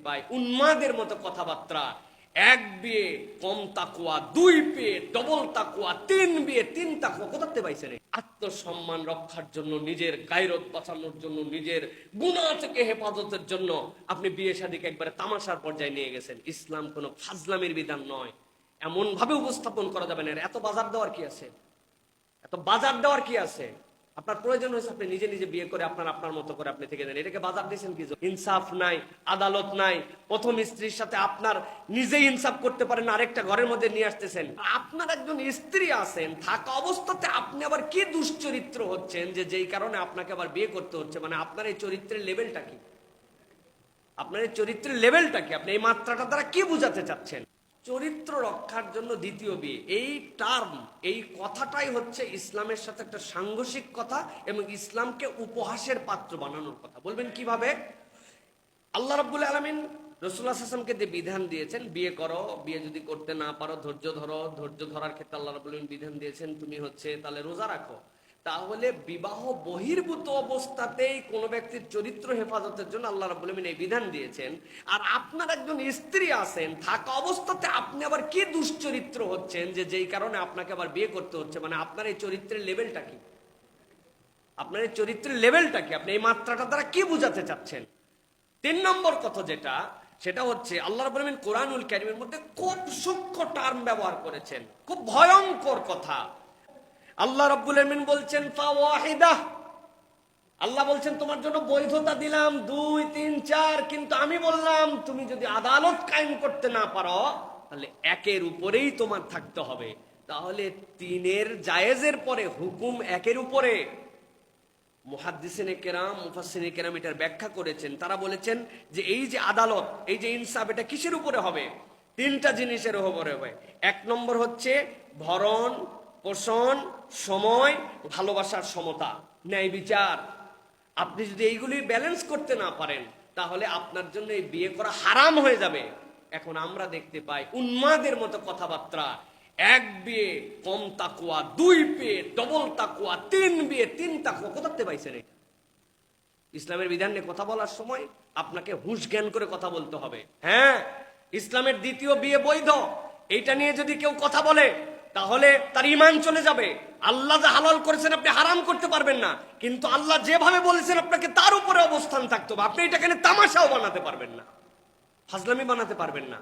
পাই উন্মাদের মতো কথাবার্তা। এক বিয়ে কম তাকুয়া, দুই বিয়ে ডবল তাকুয়া, তিন বিয়ে তিন তাকুয়া কোথাতে পাইছেন? আত্মসম্মান রক্ষার জন্য, নিজের গায়রত বাঁচানোর জন্য, নিজের গুনাহ থেকে হেফাজতের জন্য আপনি বিয়ে শাদীকে একবারে তামাশার পর্যায়ে নিয়ে গেছেন। ইসলাম কোনো ফাজলামির বিধান নয়, এমন ভাবে উপস্থাপন করা যাবে না। এত বাজার দেওয়ার কি আছে? এত বাজার দেওয়ার কি আছে? আপনার প্রয়োজন হয়েছে আপনি নিজে নিজে বিয়ে করে আপনার মতো করে আপনি থেকে দেন। এটাকে বাজার দিয়েছেন কি? ইনসাফ নাই, আদালত নাই। প্রথম স্ত্রীর সাথে আপনার নিজেই ইনসাফ করতে পারেন, আরেকটা ঘরের মধ্যে নিয়ে আসতেছেন। আপনার একজন স্ত্রী আছেন, থাকা অবস্থাতে আপনি আবার কি দুশ্চরিত্র হচ্ছেন যে যেই কারণে আপনাকে আবার বিয়ে করতে হচ্ছে? মানে আপনার এই চরিত্রের লেভেলটা কি? আপনার এই চরিত্রের লেভেলটা কি? আপনি এই মাত্রাটা দ্বারা কি বুঝাতে চাচ্ছেন? চরিত্র রক্ষার জন্য দ্বিতীয় বিয়ে, এই টার্ম, এই কথাটাই হচ্ছে ইসলামের সাথে একটা সাংঘর্ষিক কথা এবং ইসলামকে উপহাসের পাত্র বানানোর কথা। বলবেন কিভাবে? আল্লাহ রাব্বুল আলামিন রাসূলুল্লাহ সাল্লাল্লাহু আলাইহি ওয়াসাল্লামকে যে বিধান দিয়েছেন, বিয়ে করো, বিয়ে যদি করতে না পারো ধৈর্য ধরো, ধৈর্য ধরার ক্ষেত্রে আল্লাহ রাব্বুল আলামিন বিধান দিয়েছেন তুমি হচ্ছে তাহলে রোজা রাখো। তাহলে বিবাহ বহির্ভূত অবস্থাতেই কোন ব্যক্তির চরিত্র হেফাজতের জন্য আল্লাহ রাব্বুল আলামিন এই বিধান দিয়েছেন। আর আপনার একজন স্ত্রী আছেন, থাকা অবস্থাতে আপনি আবার কি দুশ্চরিত্র হচ্ছেন যে যেই কারণে আপনাকে আবার বিয়ে করতে হচ্ছে? মানে আপনার এই চরিত্রের লেভেলটা কি? আপনার এই চরিত্রের লেভেলটা কি? আপনি এই মাত্রাটা দ্বারা কি বুঝাতে চাচ্ছেন? তিন নম্বর কথা যেটা, সেটা হচ্ছে আল্লাহ রাব্বুল আলামিন কোরআনুল কারীমের মধ্যে খুব সূক্ষ্ম টার্ম ব্যবহার করেছেন, খুব ভয়ঙ্কর কথা। আল্লাহ রাব্বুল আলামিন বলছেন ফাওয়াহিদাহ, আল্লাহ বলছেন তোমার জন্য বৈধতা দিলাম 2, 3, 4, কিন্তু আমি বললাম তুমি যদি আদালত কায়েম করতে না পারো তাহলে একের উপরেই তোমার থাকতে হবে। তাহলে তিনের জায়েজের পরে হুকুম একের উপরে। মুহাদ্দিসিনে কেরাম, মুফাসসিরিনে কেরাম এটার ব্যাখ্যা করেছেন। তারা বলেছেন যে এই যে আদালত, এই যে ইনসাফ, এটা কিসের উপরে হবে? তিনটা জিনিসের উপরে হবে। এক নম্বর হচ্ছে ভরণ পোষণ, সময়, ভালোবাসার সমতা, ন্যায় বিচার। আপনি যদি এইগুলি ব্যালেন্স করতে না পারেন তাহলে আপনার জন্য এই বিয়ে করা হারাম হয়ে যাবে। এখন আমরা দেখতে পাই উন্মাদের মতো কথাবার্তা। এক বিয়ে কম তাকুয়া, দুই বিয়ে ডবল তাকুয়া, তিন বিয়ে তিন তাকুয়া কোথাতে পাইছেন? এটা ইসলামের বিধান নিয়ে কথা বলার সময় আপনাকে হুঁশ জ্ঞান করে কথা বলতে হবে। হ্যাঁ, ইসলামের দ্বিতীয় বিয়ে বৈধ, এইটা নিয়ে যদি কেউ কথা বলে তাহলে তার ঈমান চলে যাবে। আল্লাহ যা হালাল করেছেন আপনি হারাম করতে পারবেন না, কিন্তু আল্লাহ যেভাবে বলেছেন আপনাকে তার উপরে অবস্থান থাকতে হবে। আপনি এটাকে তামাশাও বানাতে পারবেন না, ফাজলামি বানাতে পারবেন না।